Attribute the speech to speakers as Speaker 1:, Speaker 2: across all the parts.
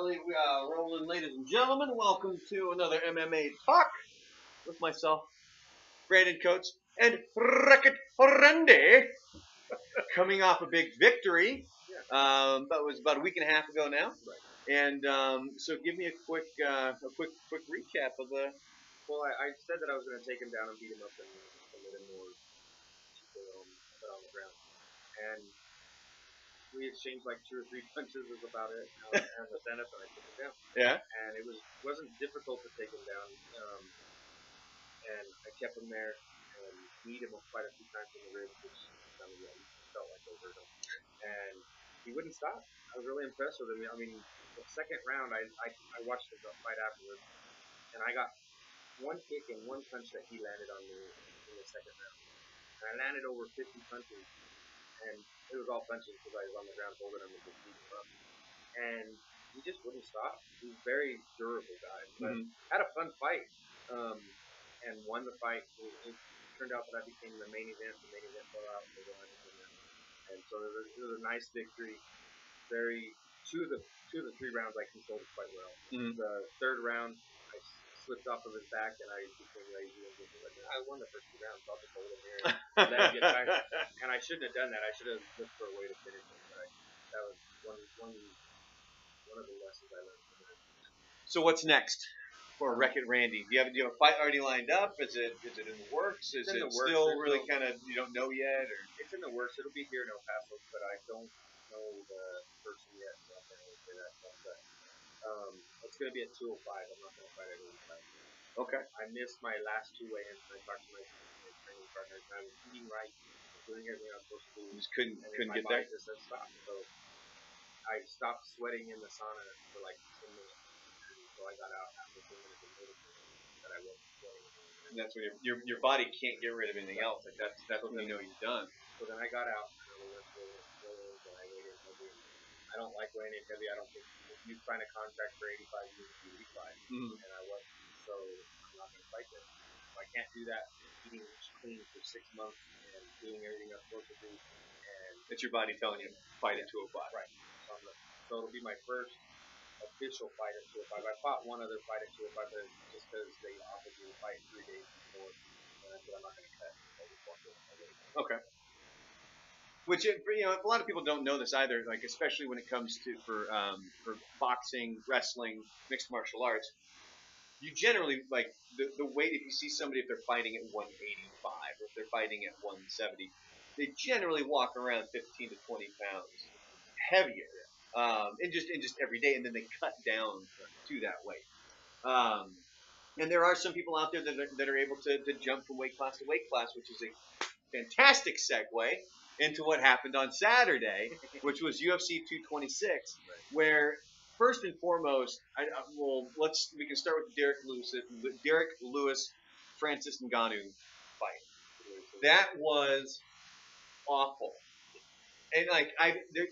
Speaker 1: Rolling, ladies and gentlemen. Welcome to another MMA talk with myself, Brandon Coates, and Racket Randy. Coming off a big victory, that was about a week and a half ago now. And so, give me a quick recap of the.
Speaker 2: Well, I said that I was going to take him down and beat him up and let him more put on the ground. And we exchanged like 2 or 3 punches was about it and the stand-up, and I took him down.
Speaker 1: Yeah.
Speaker 2: And it wasn't difficult to take him down. And I kept him there and kneed him quite a few times in the ribs, which felt like they hurt him. And he wouldn't stop. I was really impressed with him. I mean, the second round, I watched the fight afterwards, and I got one kick and one punch that he landed on me in the second round. And I landed over 50 punches, and it was all punches because I was on the ground holding him and just beating him up. And he just wouldn't stop. He's a very durable guy. But had a fun fight, and won the fight. It turned out that I became the main event. The main event fell out for one. And so it was a nice victory. Two of the 3 rounds I controlled quite well. The third round, I slipped off of his back and I became lazy and just like, I won the first 2 rounds, so I'll just hold him here and let him get tired. And I shouldn't have done that. I should have looked for a way to finish him. But that was one of the lessons I learned from that.
Speaker 1: So what's next for Wreck-It Randy? Do you have a fight already lined up? Is it in the works? Is it still really kind of you don't know yet? Or
Speaker 2: it's in the works. It'll be here in El Paso, but I don't know the person yet. So I can't really say that. But it's going to be at 205. I'm not going to fight at 85.
Speaker 1: Okay.
Speaker 2: I missed my last 2 weigh-ins. I talked to my training partners. I was eating right, doing everything I was supposed to do.
Speaker 1: You just couldn't get there.
Speaker 2: Just said stop. So I stopped sweating in the sauna for like 10 minutes. So I got out after 10 minutes and noticed that I wasn't sweating.
Speaker 1: And that's when your body can't get rid of anything else. Like that's when you know you're done.
Speaker 2: So then I got out and I went to weigh-ins and I weighed in heavy. I don't like weighing in heavy. I don't think if you sign a contract for 85, you need to be 85. And I wasn't. So I'm not going to fight there. So I can't do that. Eating clean for 6 months and doing everything I'm supposed to do. And
Speaker 1: it's your body telling you fight at 205.
Speaker 2: Right. So it'll be my first official fight at 205. I fought one other fight at 205, but just because they offered me to fight 3 days before, and I said I'm not going to cut.
Speaker 1: Okay. Which a lot of people don't know this either. Like especially when it comes to for boxing, wrestling, mixed martial arts. You generally like the weight. If you see somebody if they're fighting at 185 or if they're fighting at 170, they generally walk around 15 to 20 pounds heavier. And just every day, and then they cut down to that weight. And there are some people out there that are able to jump from weight class to weight class, which is a fantastic segue into what happened on Saturday, which was UFC 226, where first and foremost, we can start with the Derek Lewis Francis Ngannou fight. That was awful. And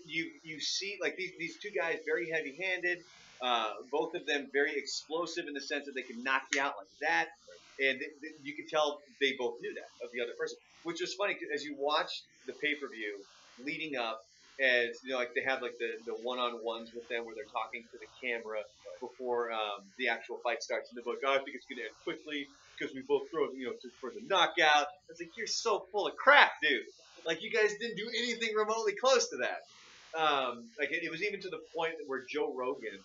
Speaker 1: you see like these 2 guys very heavy-handed, both of them very explosive in the sense that they can knock you out like that, and you can tell they both knew that of the other person, which was funny as you watch the pay-per-view leading up, as like they have like the one-on-ones with them where they're talking to the camera before the actual fight starts, and they're like, I think it's gonna end quickly because we both throw for the knockout. It's like you're so full of crap, dude. Like, you guys didn't do anything remotely close to that. It was even to the point where Joe Rogan,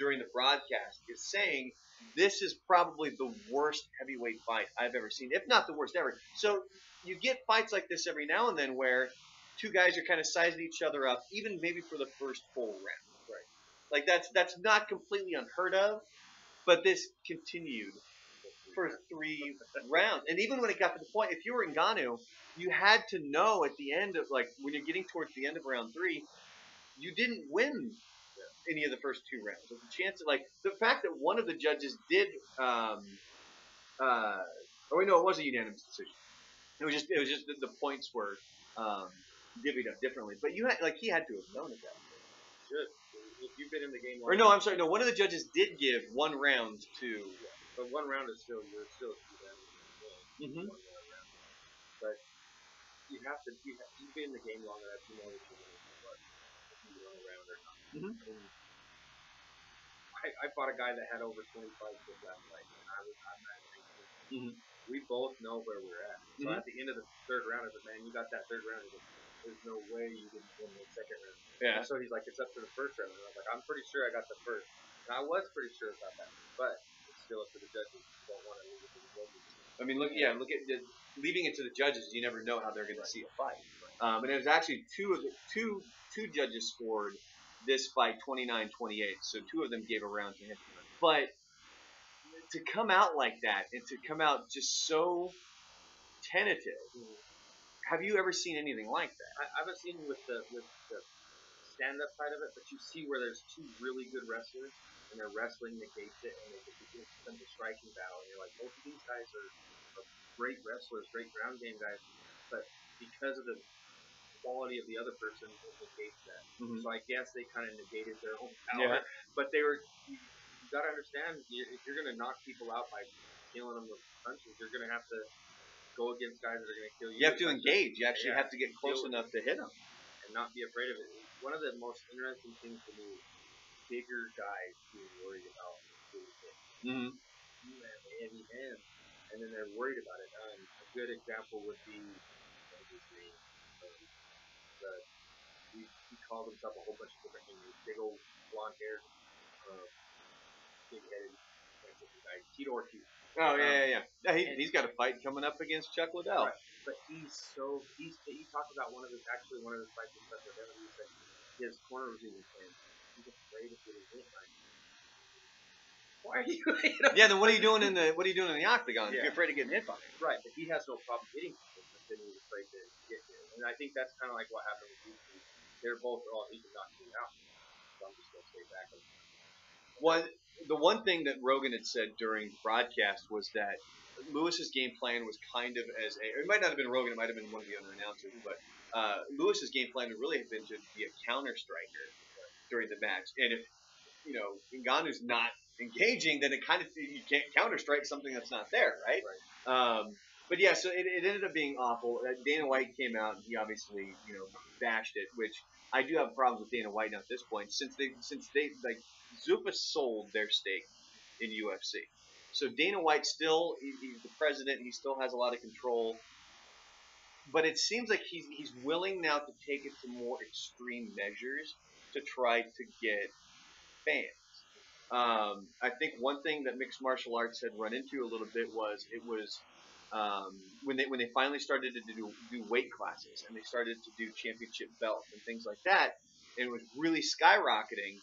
Speaker 1: during the broadcast, is saying this is probably the worst heavyweight fight I've ever seen, if not the worst ever. So you get fights like this every now and then where 2 guys are kind of sizing each other up, even maybe for the first full round. Right. Like, that's not completely unheard of, but this continued for 3 rounds. And even when it got to the point, if you were Ngannou, you had to know at the end of, like, when you're getting towards the end of round 3, you didn't win any of the first 2 rounds. There's a chance that, like, the fact that one of the judges did, it was a unanimous decision. It was just the points were divvied up differently. But he had to have known it that way.
Speaker 2: Should. If you've been in the game long.
Speaker 1: Or no, I'm sorry, no, one of the judges did give 1 round to.
Speaker 2: But 1 round is still you're still. But you've been in the game long enough to know that you're going to what if you run around or not. I fought a guy that had over 20 fights this last fight, and I'm at 19.
Speaker 1: Mhm.
Speaker 2: We both know where we're at. So
Speaker 1: Mhm.
Speaker 2: at the end of the third round, I said, man, you got that third round. He's like, there's no way you didn't win the second round.
Speaker 1: Yeah.
Speaker 2: And so he's like, it's up to the first round. And I was like, I'm pretty sure I got the first. And I was pretty sure about that. But it's still up to the judges. You don't want to leave it to the judges.
Speaker 1: I mean, look at leaving it to the judges. You never know how they're going to see a fight. And it was actually two judges scored this fight 29-28. So two of them gave a round to him. But to come out like that and to come out just so tentative, have you ever seen anything like that?
Speaker 2: I haven't seen with the stand-up side of it, but you see where there's two really good wrestlers and they're wrestling negates it, and it becomes a striking battle. And you're like, both of these guys are great wrestlers, great ground game guys, but because of the quality of the other person, it negates that.
Speaker 1: Mhm.
Speaker 2: So I guess they kind of negated their own power. Yeah. But they were. You got to understand, if you're going to knock people out by killing them with punches, you're going to have to go against guys that are going to kill you.
Speaker 1: You have to engage. You actually have to get close enough to hit them
Speaker 2: and not be afraid of it. One of the most interesting things to me, bigger guys being worried about getting hit.
Speaker 1: Mm-hmm.
Speaker 2: You have heavy hands, and then they're worried about it. A good example would be what's his name? He called himself a whole bunch of different names. Big old blonde hair, big headed guy, Tito Ortiz.
Speaker 1: Oh yeah. He's got a fight coming up against Chuck Liddell.
Speaker 2: Right. But he talked about one of his fights with Chuck Liddell, and he said his corner was even saying he's afraid of getting hit by him. Why are you?
Speaker 1: Yeah. Then what are you doing in the octagon?
Speaker 2: Yeah.
Speaker 1: If you're afraid of getting hit by him.
Speaker 2: Right. But he has no problem hitting people, but then he's afraid to get hit. And I think that's kind of like what happened with these two. They're both he can knock me out, so I'm just gonna stay back.
Speaker 1: The one thing that Rogan had said during the broadcast was that Lewis's game plan was kind of it might not have been Rogan, it might have been one of the other announcers, but Lewis's game plan would really have been to be a counter striker during the match. And if Ngannou's not engaging, then it kind of you can't counter strike something that's not there, right? But yeah, so it ended up being awful. Dana White came out and he obviously bashed it, which I do have problems with Dana White now at this point since they like Zuffa sold their stake in UFC. So Dana White still he's the president. He still has a lot of control. But it seems like he's willing now to take it to more extreme measures to try to get fans. I think one thing that mixed martial arts had run into a little bit was when they finally started to do weight classes and they started to do championship belts and things like that, and it was really skyrocketing.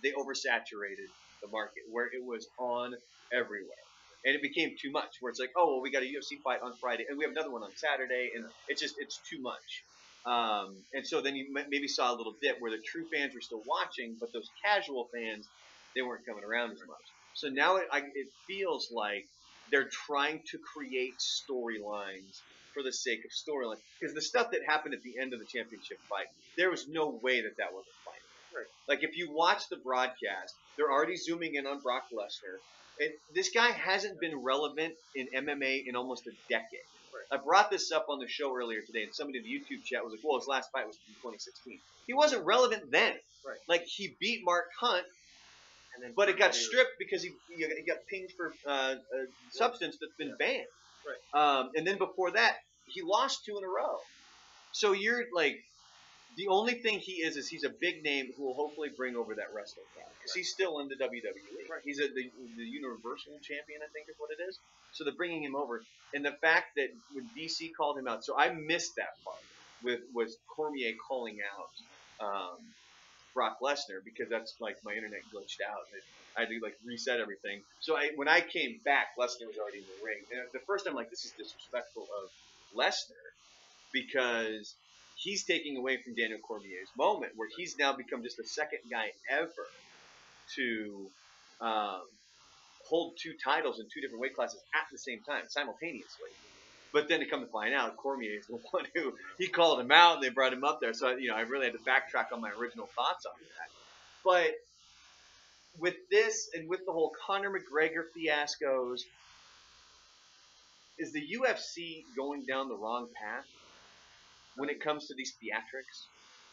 Speaker 1: They oversaturated the market where it was on everywhere. And it became too much where it's like, oh, well, we got a UFC fight on Friday and we have another one on Saturday, and it's too much. And so then you maybe saw a little dip where the true fans were still watching, but those casual fans, they weren't coming around as much. So now it feels like they're trying to create storylines for the sake of storyline. Because the stuff that happened at the end of the championship fight, there was no way that was a fight. Right. Like if you watch the broadcast, they're already zooming in on Brock Lesnar. And this guy hasn't been relevant in MMA in almost a decade. Right. I brought this up on the show earlier today, and somebody in the YouTube chat was like, well, his last fight was in 2016. He wasn't relevant then. Right. Like, he beat Mark Hunt, but it got stripped because he got pinged for a substance that's been banned. Right. And then before that, he lost 2 in a row. So you're like, the only thing he is he's a big name who will hopefully bring over that wrestling crowd. Because he's still in the WWE. Right. He's the Universal Champion, I think is what it is. So they're bringing him over. And the fact that when DC called him out, so I missed that part was Cormier calling out Brock Lesnar, because that's like my internet glitched out. And I had to like reset everything. So when I came back, Lesnar was already in the ring. And the first time, like, this is disrespectful of Lesnar, because he's taking away from Daniel Cormier's moment, where he's now become just the second guy ever to hold 2 titles in 2 different weight classes at the same time, simultaneously. But then to come to find out, Cormier is the one who he called him out, and they brought him up there. So I really had to backtrack on my original thoughts on that. But with this and with the whole Conor McGregor fiascos, is the UFC going down the wrong path when it comes to these theatrics?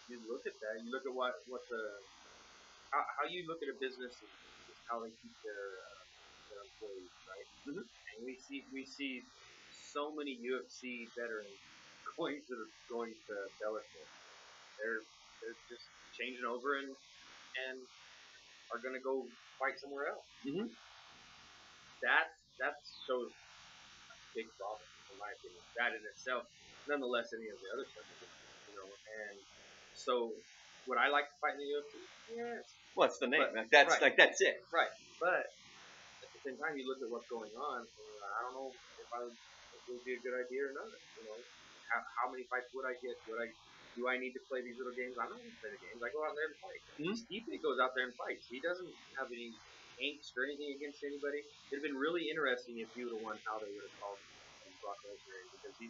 Speaker 2: You look at that. You look at what the how you look at a business is how they keep their employees, right?
Speaker 1: Mhm.
Speaker 2: And we see so many UFC veterans going to Bellator. They're just changing over and are going to go fight somewhere else.
Speaker 1: Mhm.
Speaker 2: That shows a big problem, in my opinion. That in itself, nonetheless, any of the other stuff, And so, would I like to fight in the UFC? Yes.
Speaker 1: What's the name?
Speaker 2: But
Speaker 1: That's
Speaker 2: right,
Speaker 1: that's it.
Speaker 2: right. But at the same time, you look at what's going on, and I don't know if it would be a good idea or not. How many fights would I get? Do I need to play these little games? I'm not going to play the games. I go out there and fight.
Speaker 1: Mhm.
Speaker 2: Stipe goes out there and fights. He doesn't have any angst or anything against anybody. It'd have been really interesting if he would have won, how they would have called Brock Lesnar, because he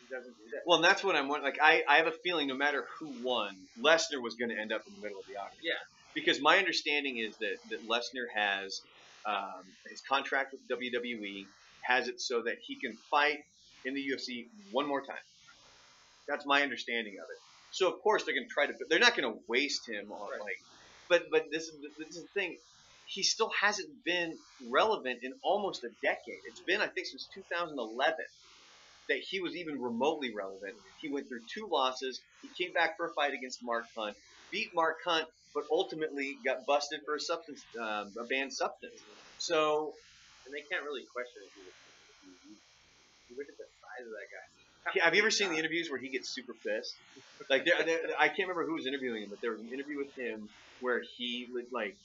Speaker 2: doesn't do that.
Speaker 1: Well, and that's what I'm wondering. Like, I have a feeling no matter who won, Lesnar was going to end up in the middle of the octagon.
Speaker 2: Yeah.
Speaker 1: Because my understanding is that Lesnar has his contract with WWE has it so that he can fight in the UFC one more time. That's my understanding of it. So of course they're going to try to. They're not going to waste him on
Speaker 2: Right.
Speaker 1: But this is the thing. He still hasn't been relevant in almost a decade. It's been, I think, since 2011 that he was even remotely relevant. He went through 2 losses. He came back for a fight against Mark Hunt, beat Mark Hunt, but ultimately got busted for a banned substance. So,
Speaker 2: and they can't really question it. You look at the size of that guy.
Speaker 1: have you ever seen the interviews where he gets super pissed? Like, I can't remember who was interviewing him, but there was an interview with him where he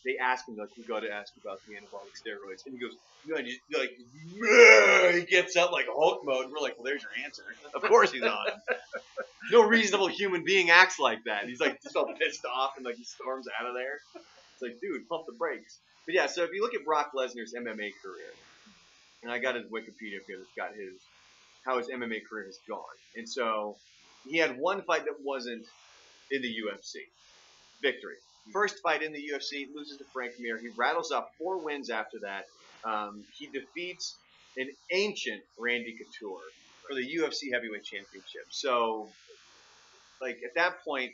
Speaker 1: they asked him, like, we got to ask about the anabolic steroids, and he goes, he gets up like Hulk mode. And we're like, well, there's your answer. Of course he's on. No reasonable human being acts like that. And he's like just all pissed off and like he storms out of there. It's like, dude, pump the brakes. But yeah, so if you look at Brock Lesnar's MMA career, and I got his Wikipedia because it's got how his MMA career has gone. And so he had one fight that wasn't in the UFC. Victory. First fight in the UFC, loses to Frank Mir. He rattles off 4 wins after that. He defeats an ancient Randy Couture for the UFC Heavyweight Championship. So, like, at that point,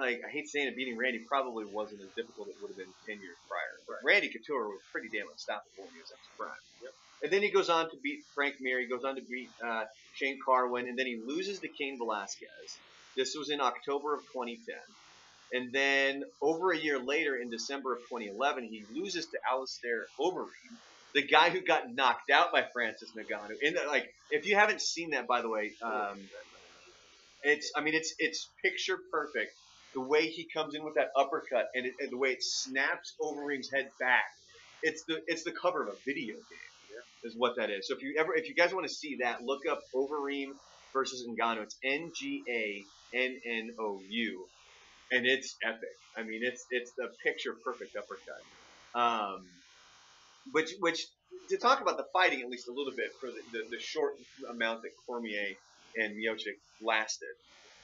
Speaker 1: I hate saying it, beating Randy probably wasn't as difficult as it would have been 10 years prior. But Randy Couture was pretty damn unstoppable when he was at his prime.
Speaker 2: Yep.
Speaker 1: And then he goes on to beat Frank Mir. He goes on to beat Shane Carwin. And then he loses to Cain Velasquez. This was in October of 2010. And then over a year later, in December of 2011, he loses to Alistair Overeem, the guy who got knocked out by Francis Ngannou. If you haven't seen that, by the way, it's picture perfect. The way he comes in with that uppercut and the way it snaps Overeem's head back. It's the cover of a video game, is what that is. So if you guys want to see that, look up Overeem versus Ngannou. It's Ngannou. And it's epic. I mean, it's the picture perfect uppercut. Which to talk about the fighting at least a little bit for the short amount that Cormier and Miocic lasted.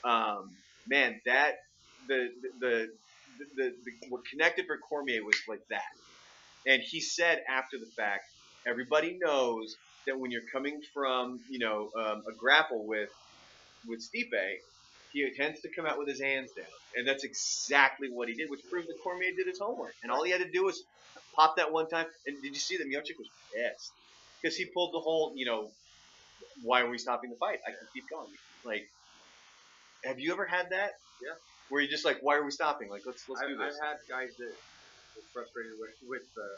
Speaker 1: Man, that the what connected for Cormier was like that. And he said after the fact, everybody knows that when you're coming from a grapple with Stipe, he tends to come out with his hands down. And that's exactly what he did, which proved that Cormier did his homework. And all he had to do was pop that one time. And did you see that Miocic was pissed? Because he pulled the whole, why are we stopping the fight? I can keep going. Like, have you ever had that?
Speaker 2: Yeah.
Speaker 1: Where you're just like, why are we stopping? Like, let's do this.
Speaker 2: I've had guys that were frustrated with the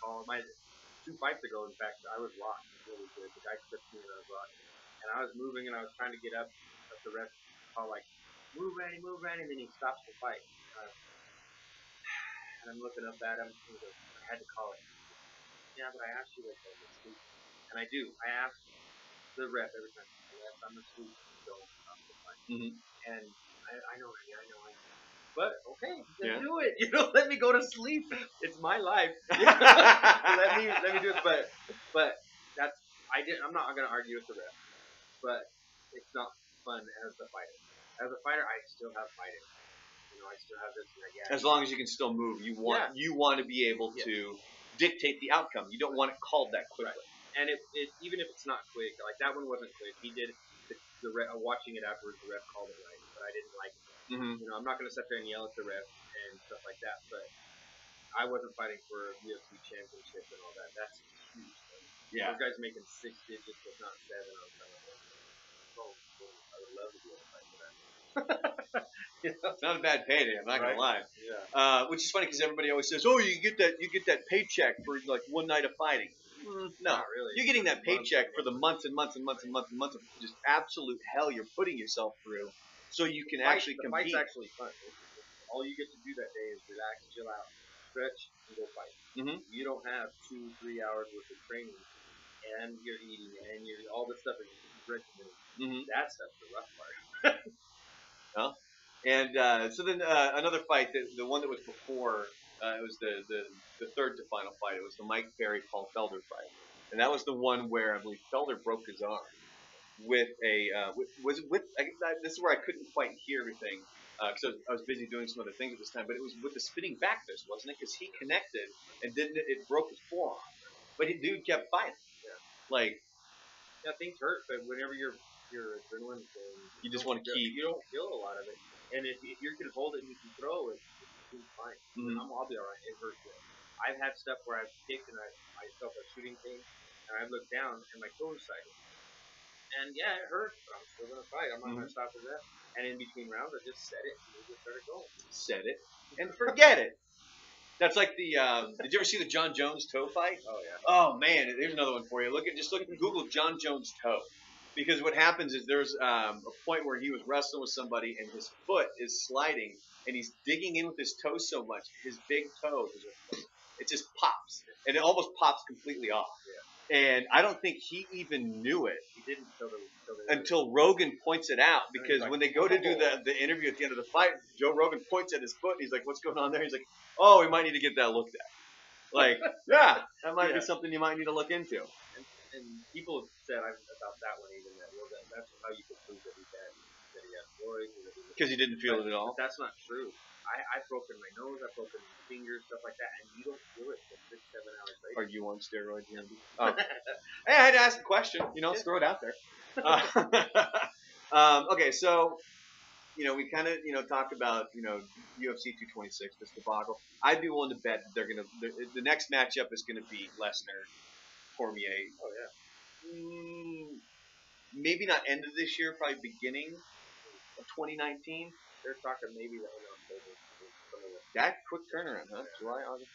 Speaker 2: call. 2 fights ago, in fact, I was locked really good. The guy tripped me and I was locked. And I was moving and I was trying to get up, but the ref called like, move Randy, and then he stops the fight. And I'm looking up at him and he goes, I had to call it. Yeah, but I asked you to sleep. And I do. I ask the ref every time. I'm asleep. Don't stop the fight.
Speaker 1: Mm-hmm.
Speaker 2: And I know. But okay, then do it. Let me go to sleep. It's my life. let me do it. But I'm not gonna argue with the ref. But it's not fun as a fighter. As a fighter, I still have fighting. I still have this.
Speaker 1: As long as you can still move, you want to be able to dictate the outcome. You don't want it called that quickly.
Speaker 2: Right. And even if it's not quick, like that one wasn't quick. He did watching it afterwards. The ref called it right, but I didn't like it.
Speaker 1: Mm-hmm.
Speaker 2: You know, I'm not going to sit there and yell at the ref and stuff like that, but I wasn't fighting for a UFC championship and all that. That's huge.
Speaker 1: Yeah.
Speaker 2: Those guys making 6 digits, if not 7, on some of them. Oh, I would love to be able to fight for that.
Speaker 1: It's not a bad payday. I'm not gonna lie.
Speaker 2: Yeah.
Speaker 1: Which is funny because everybody always says, "Oh, you get that paycheck for like one night of fighting." No,
Speaker 2: Not really.
Speaker 1: you're getting that paycheck for the months and months and months and months and months of just absolute hell you're putting yourself through, so you can actually
Speaker 2: the
Speaker 1: compete.
Speaker 2: fight's actually fun. All you get to do that day is relax, chill out, stretch, and go fight.
Speaker 1: Mm-hmm.
Speaker 2: You don't have 2-3 hours worth of training, and you're eating, and you're all this stuff is regimented.
Speaker 1: Mm-hmm.
Speaker 2: That stuff's the rough part.
Speaker 1: Well, and so then another fight, the one that was before, it was the third to final fight. It was the Mike Perry Paul Felder fight, and that was the one where I believe Felder broke his arm with a this is where I couldn't quite hear everything because I was busy doing some other things at this time. But it was with the spinning back fist, wasn't it? Because he connected and didn't it broke his forearm, but the dude kept fighting.
Speaker 2: Yeah.
Speaker 1: Like
Speaker 2: Yeah, things hurt, but whenever your adrenaline's going,
Speaker 1: you just want to keep.
Speaker 2: You don't feel a lot of it, and if you can hold it and you can throw it, it's fine.
Speaker 1: Mm-hmm.
Speaker 2: I'll be all right. It hurts. I've had stuff where I've kicked and I felt a shooting pain, and I looked down and my toes sided. And yeah, it hurt, but I'm still gonna fight. I'm not gonna stop at that. And in between rounds, I just set it and we just started going.
Speaker 1: Set it and forget it. That's like the. Did you ever see the John Jones toe fight?
Speaker 2: Oh yeah.
Speaker 1: Oh man, there's another one for you. Look at Google John Jones toe, because what happens is there's a point where he was wrestling with somebody and his foot is sliding and he's digging in with his toe so much his big toe it just pops and it almost pops completely off.
Speaker 2: Yeah.
Speaker 1: And I don't think he even knew it.
Speaker 2: He didn't
Speaker 1: until Rogan points it out, because when they go to do the interview at the end of the fight, Joe Rogan points at his foot and he's like, "What's going on there?" He's like, "Oh, we might need to get that looked at." Like, yeah, that might be something you might need to look into.
Speaker 2: And people have said about that one even that that's how you could prove that he had Floyd.
Speaker 1: Because he didn't feel it at all.
Speaker 2: But that's not true. I've broken my nose, I've broken fingers, stuff like that, and you don't feel it for 6-7 hours later.
Speaker 1: Are you on steroids, Andy? Oh. Hey, I had to ask a question. Let's throw it out there. Okay, so we kind of talked about UFC 226, this debacle. I'd be willing to bet that they're gonna the next matchup is gonna be Lesnar, Cormier.
Speaker 2: Oh yeah.
Speaker 1: Maybe not end of this year, probably beginning of 2019.
Speaker 2: They're talking maybe that in October.
Speaker 1: That quick turnaround, huh? Yeah. July, August.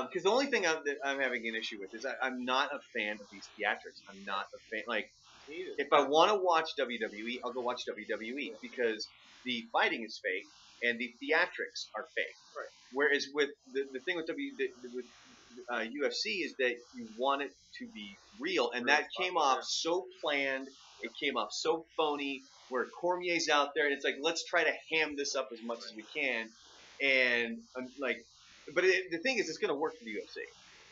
Speaker 1: Because the only thing I'm having an issue with is I'm not a fan of these theatrics. I'm not a fan. Like, if I want to watch WWE, I'll go watch WWE because the fighting is fake and the theatrics are fake.
Speaker 2: Right.
Speaker 1: Whereas with the thing with UFC is that you want it to be real, and that came off so planned. It came off so phony. Where Cormier's out there, and it's like, let's try to ham this up as much as we can, and but the thing is, it's going to work for the UFC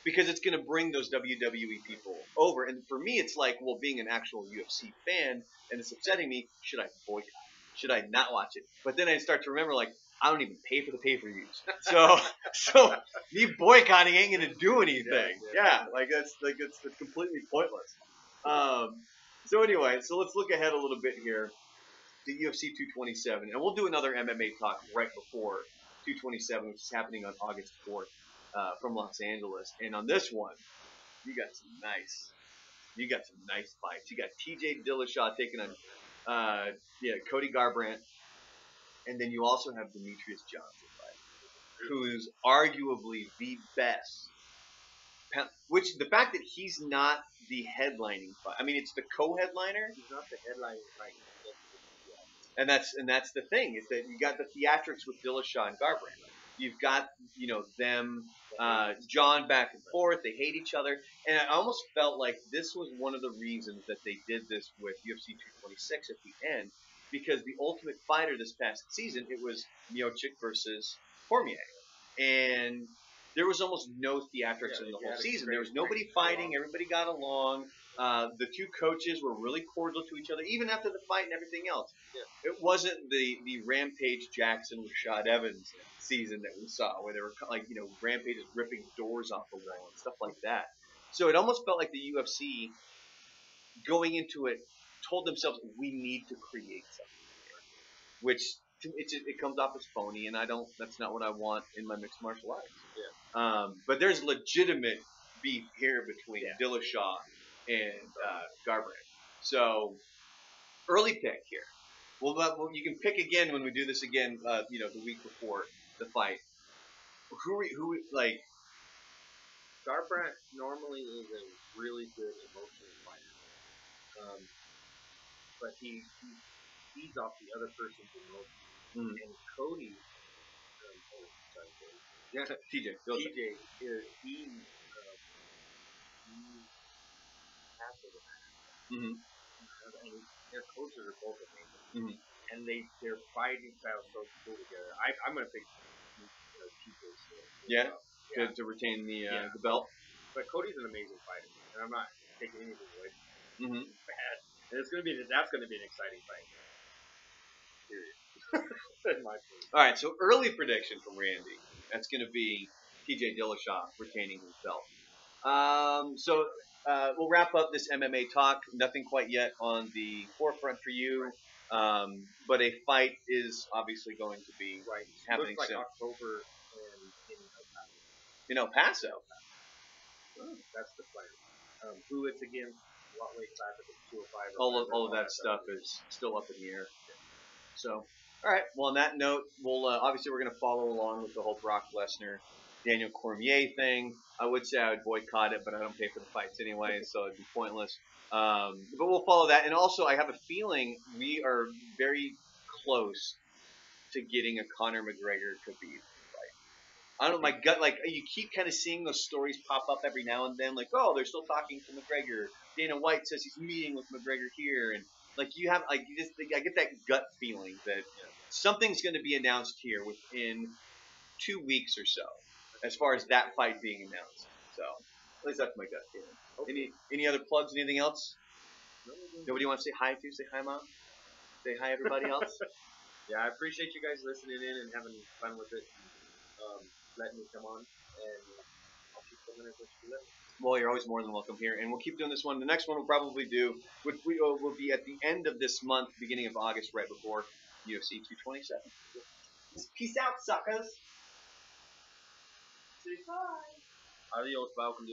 Speaker 1: because it's going to bring those WWE people over. And for me, it's like, well, being an actual UFC fan, and it's upsetting me. Should I boycott? Should I not watch it? But then I start to remember, like, I don't even pay for the pay-per-views, so me boycotting ain't going to do anything. Yeah, it's completely pointless. So anyway, let's look ahead a little bit here. The UFC 227, and we'll do another MMA talk right before 227, which is happening on August 4th from Los Angeles. And on this one, you got some nice fights. You got TJ Dillashaw taking on Cody Garbrandt, and then you also have Demetrius Johnson fight, who's arguably the best. Which the fact that he's not the headlining fight, I mean, it's the co-headliner.
Speaker 2: He's not the headlining fight.
Speaker 1: And that's the thing, is that you got the theatrics with Dillashaw and Garbrandt. You've got them, John back and forth. They hate each other, and I almost felt like this was one of the reasons that they did this with UFC 226 at the end, because the Ultimate Fighter this past season, it was Miocic versus Cormier, and there was almost no theatrics in the whole season. There was nobody fighting. Everybody got along. The two coaches were really cordial to each other, even after the fight and everything else. Yeah. It wasn't the Rampage Jackson Rashad Evans season that we saw, where they were Rampage is ripping doors off the wall and stuff like that. So it almost felt like the UFC going into it told themselves, we need to create something here. Which it comes off as phony, and that's not what I want in my mixed martial arts.
Speaker 2: Yeah.
Speaker 1: But there's legitimate beef here between Dillashaw and Garbrandt. So early pick here. Well, you can pick again when we do this again. The week before the fight. Who like
Speaker 2: Garbrandt normally is a really good emotional fighter, but he feeds off the other person's emotions. And Cody,
Speaker 1: TJ,
Speaker 2: he passive and their coaches are both amazing, and their fighting styles so cool together. I'm gonna pick TJ
Speaker 1: to retain the belt.
Speaker 2: But Cody's an amazing fighter, and I'm not taking anything away from him. Bad. And that's gonna be an exciting fight. Period.
Speaker 1: All right, so early prediction from Randy. That's going to be TJ Dillashaw retaining his belt. So we'll wrap up this MMA talk. Nothing quite yet on the forefront for you, but a fight is obviously going to be happening
Speaker 2: soon. October in El Paso. That's the plan. Who it's against, what weight class, if it's 205.
Speaker 1: All of that stuff is still up in the air. So, all right. Well, on that note, we'll obviously we're going to follow along with the whole Brock Lesnar, Daniel Cormier thing. I would say I would boycott it, but I don't pay for the fights anyway, so it'd be pointless. But we'll follow that. And also, I have a feeling we are very close to getting a Conor McGregor Khabib fight. I don't know, my gut, like, you keep kind of seeing those stories pop up every now and then, like, oh, they're still talking to McGregor. Dana White says he's meeting with McGregor here, and like you have, like, I get that gut feeling that something's going to be announced here within 2 weeks or so, as far as that fight being announced. So, at least that's my gut feeling. Okay. Any other plugs? Anything else? Nobody want to say hi to? Say hi, Mom. Say hi, everybody else.
Speaker 2: Yeah, I appreciate you guys listening in and having fun with it. Letting me come on, and I'll keep coming as you let me.
Speaker 1: Well, you're always more than welcome here, and we'll keep doing this one. The next one we'll probably do will be at the end of this month, beginning of August, right before UFC 227. Peace out, suckers.
Speaker 2: Say bye. Adios, Falcon.